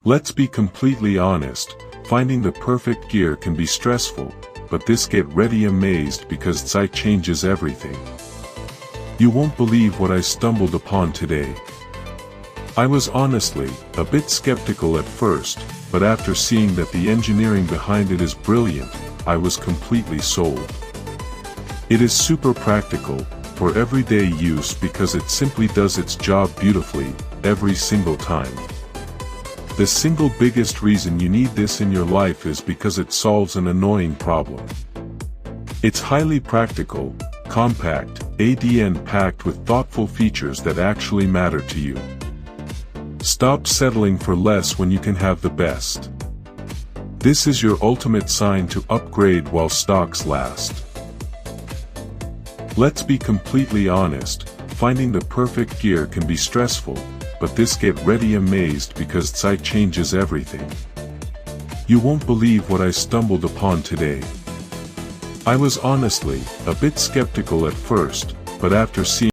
Let's be completely honest, finding the perfect gear can be stressful, but this get ready amazed because sight changes everything. You won't believe what I stumbled upon today. I was honestly a bit skeptical at first, but after seeing that the engineering behind it is brilliant, I was completely sold. It is super practical for everyday use because it simply does its job beautifully every single time. The single biggest reason you need this in your life is because it solves an annoying problem. It's highly practical, compact, and packed with thoughtful features that actually matter to you. Stop settling for less when you can have the best. This is your ultimate sign to upgrade while stocks last. Let's be completely honest, finding the perfect gear can be stressful, but this get ready amazed because sight changes everything. You won't believe what I stumbled upon today. I was honestly a bit skeptical at first, but after seeing